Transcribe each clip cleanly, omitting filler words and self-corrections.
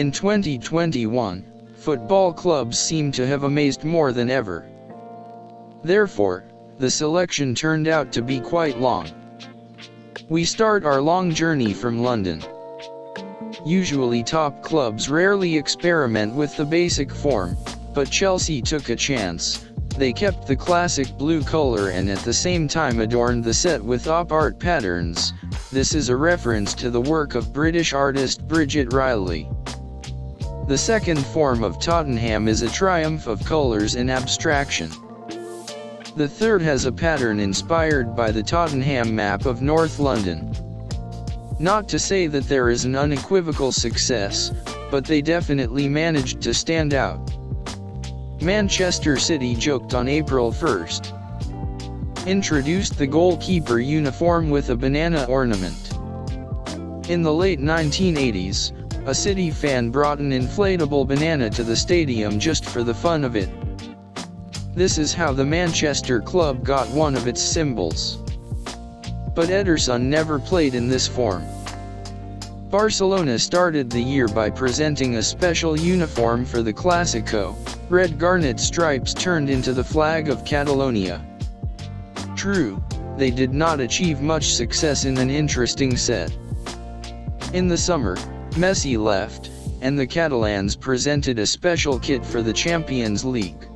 In 2021, football clubs seem to have amazed more than ever. Therefore, the selection turned out to be quite long. We start our long journey from London. Usually top clubs rarely experiment with the basic form, but Chelsea took a chance. They kept the classic blue color and at the same time adorned the set with op art patterns. This is a reference to the work of British artist Bridget Riley. The second form of Tottenham is a triumph of colors and abstraction. The third has a pattern inspired by the Tottenham map of North London. Not to say that there is an unequivocal success, but they definitely managed to stand out. Manchester City joked on April 1st. Introduced the goalkeeper uniform with a banana ornament. In the late 1980s, a City fan brought an inflatable banana to the stadium just for the fun of it. This is how the Manchester club got one of its symbols. But Ederson never played in this form. Barcelona started the year by presenting a special uniform for the Clásico, red garnet stripes turned into the flag of Catalonia. True, they did not achieve much success in an interesting set. In the summer, Messi left, and the Catalans presented a special kit for the Champions League.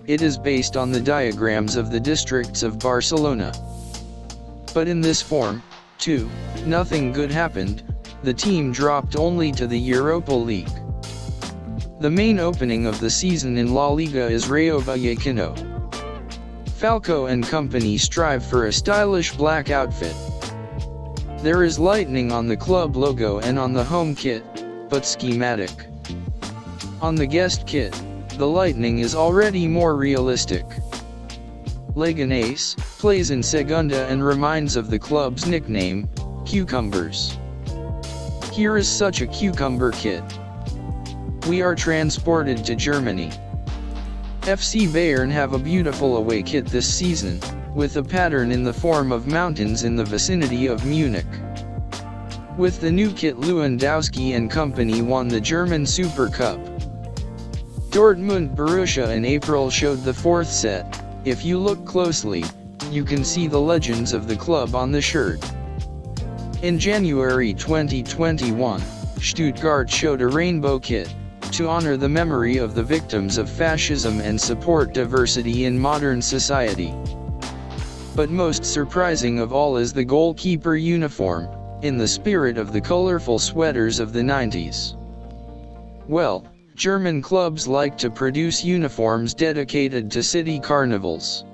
It is based on the diagrams of the districts of Barcelona. But in this form, too, nothing good happened. The team dropped only to the Europa League. The main opening of the season in La Liga is Rayo Vallecano. Falco and company strive for a stylish black outfit. There is lightning on the club logo and on the home kit, but schematic. On the guest kit, the lightning is already more realistic. Leganés plays in Segunda and reminds of the club's nickname, Cucumbers. Here is such a cucumber kit. We are transported to Germany. FC Bayern have a beautiful away kit this season, with a pattern in the form of mountains in the vicinity of Munich. With the new kit, Lewandowski and company won the German Super Cup. Dortmund Borussia in April showed the fourth set. If you look closely, you can see the legends of the club on the shirt. In January 2021, Stuttgart showed a rainbow kit, to honor the memory of the victims of fascism and support diversity in modern society. But most surprising of all is the goalkeeper uniform, in the spirit of the colorful sweaters of the 90s. Well, German clubs like to produce uniforms dedicated to city carnivals.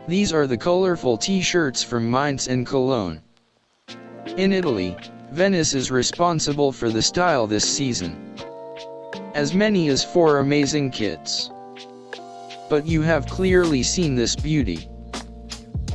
These are the colorful t-shirts from Mainz and Cologne. In Italy, Venice is responsible for the style this season. As many as 4 amazing kits. But you have clearly seen this beauty.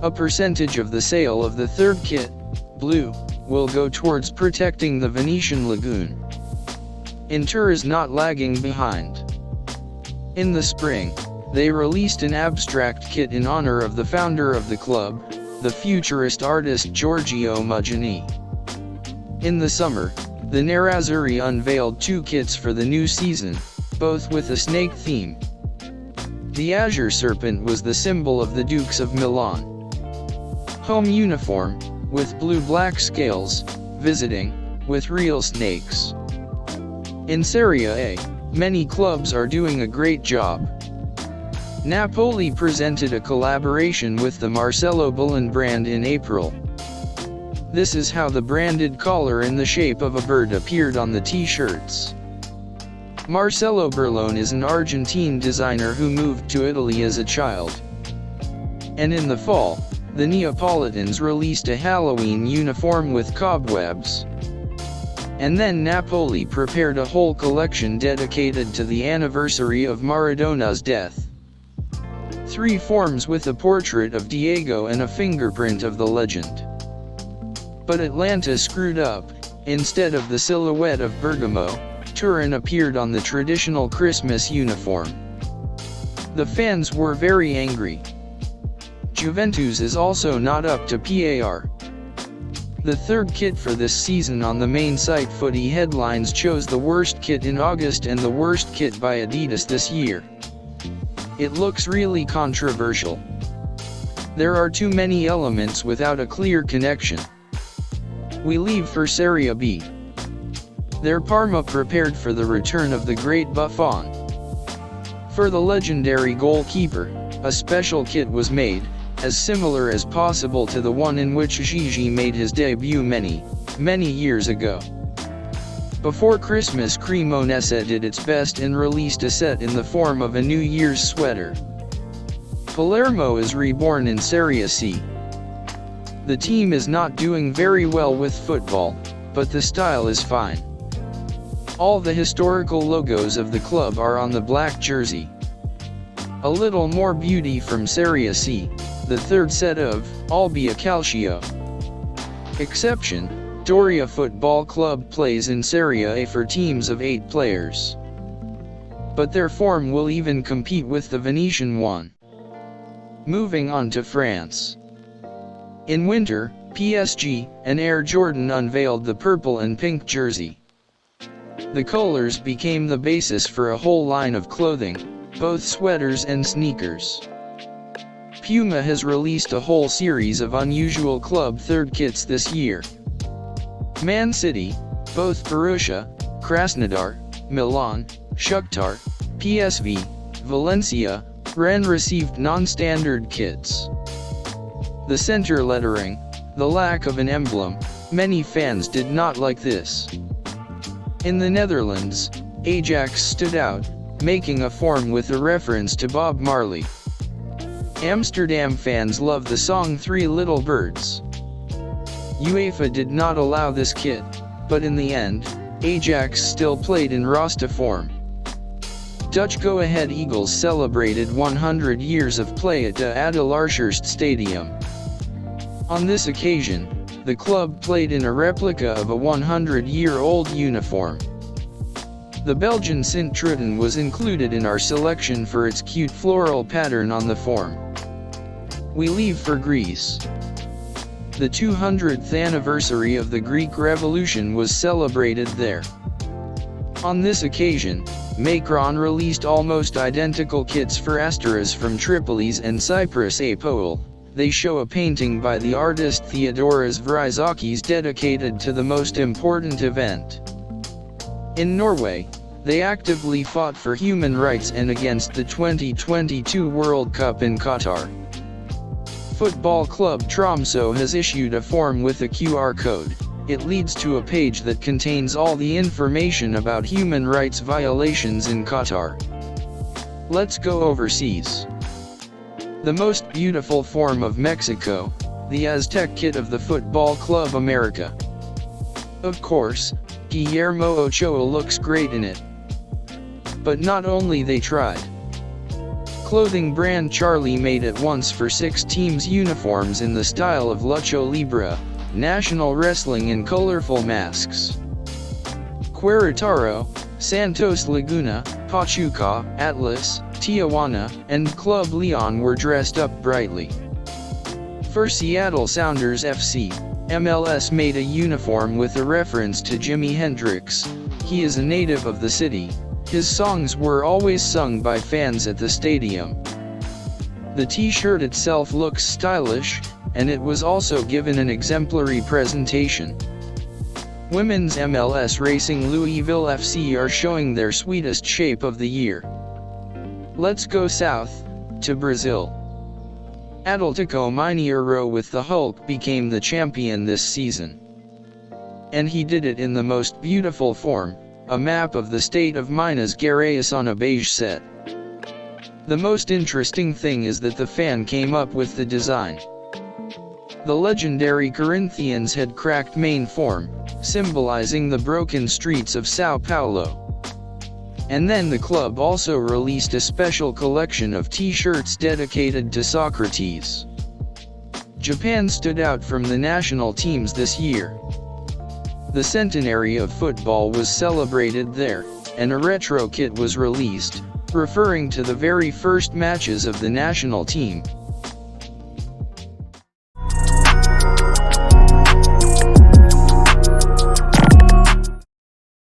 A percentage of the sale of the third kit, blue, will go towards protecting the Venetian lagoon. Inter is not lagging behind. In the spring, they released an abstract kit in honor of the founder of the club, the futurist artist Giorgio Mugini. In the summer, the Nerazzurri unveiled 2 kits for the new season, both with a snake theme. The azure serpent was the symbol of the Dukes of Milan. Home uniform, with blue-black scales, visiting, with real snakes. In Serie A, many clubs are doing a great job. Napoli presented a collaboration with the Marcelo Bullen brand in April. This is how the branded collar in the shape of a bird appeared on the t-shirts. Marcelo Burlone is an Argentine designer who moved to Italy as a child. And in the fall, the Neapolitans released a Halloween uniform with cobwebs. And then Napoli prepared a whole collection dedicated to the anniversary of Maradona's death. 3 forms with a portrait of Diego and a fingerprint of the legend. But Atlanta screwed up. Instead of the silhouette of Bergamo, Turin appeared on the traditional Christmas uniform. The fans were very angry. Juventus is also not up to par. The third kit for this season on the main site Footy Headlines chose the worst kit in August and the worst kit by Adidas this year. It looks really controversial. There are too many elements without a clear connection. We leave for Serie B. Their Parma prepared for the return of the great Buffon. For the legendary goalkeeper, a special kit was made, as similar as possible to the one in which Gigi made his debut many years ago. Before Christmas, Cremonese did its best and released a set in the form of a New Year's sweater. Palermo is reborn in Serie C. The team is not doing very well with football, but the style is fine. All the historical logos of the club are on the black jersey. A little more beauty from Serie C, the third set of Albia Calcio. Exception, Doria Football Club plays in Serie A for teams of 8 players. But their form will even compete with the Venetian one. Moving on to France. In winter, PSG and Air Jordan unveiled the purple and pink jersey. The colors became the basis for a whole line of clothing, both sweaters and sneakers. Puma has released a whole series of unusual club third kits this year. Man City, both Borussia, Krasnodar, Milan, Shakhtar, PSV, Valencia, Rennes received non-standard kits. The center lettering, the lack of an emblem, many fans did not like this. In the Netherlands, Ajax stood out, making a form with a reference to Bob Marley. Amsterdam fans love the song Three Little Birds. UEFA did not allow this kit, but in the end, Ajax still played in Rasta form. Dutch Go Ahead Eagles celebrated 100 years of play at the Adelaarshurst Stadium. On this occasion, the club played in a replica of a 100-year-old uniform. The Belgian Sint-Truiden was included in our selection for its cute floral pattern on the form. We leave for Greece. The 200th anniversary of the Greek Revolution was celebrated there. On this occasion, Macron released almost identical kits for Asteras from Tripolis and Cyprus Apol. They show a painting by the artist Theodoras Vryzakis dedicated to the most important event. In Norway, they actively fought for human rights and against the 2022 World Cup in Qatar. Football Club Tromsø has issued a form with a QR code. It leads to a page that contains all the information about human rights violations in Qatar. Let's go overseas. The most beautiful form of Mexico, the Aztec kit of the Football Club America. Of course, Guillermo Ochoa looks great in it. But not only they tried. Clothing brand Charlie made it once for 6 teams' uniforms in the style of Lucha Libre, National Wrestling in colorful masks. Querétaro, Santos Laguna, Pachuca, Atlas, Tijuana, and Club Leon were dressed up brightly. For Seattle Sounders FC, MLS made a uniform with a reference to Jimi Hendrix. He is a native of the city. His songs were always sung by fans at the stadium. The t-shirt itself looks stylish, and it was also given an exemplary presentation. Women's MLS Racing Louisville FC are showing their sweetest shape of the year. Let's go south, to Brazil. Atlético Mineiro with the Hulk became the champion this season. And he did it in the most beautiful form, a map of the state of Minas Gerais on a beige set. The most interesting thing is that the fan came up with the design. The legendary Corinthians had cracked main form, symbolizing the broken streets of Sao Paulo. And then the club also released a special collection of t-shirts dedicated to Socrates. Japan stood out from the national teams this year. The centenary of football was celebrated there, and a retro kit was released, referring to the very first matches of the national team.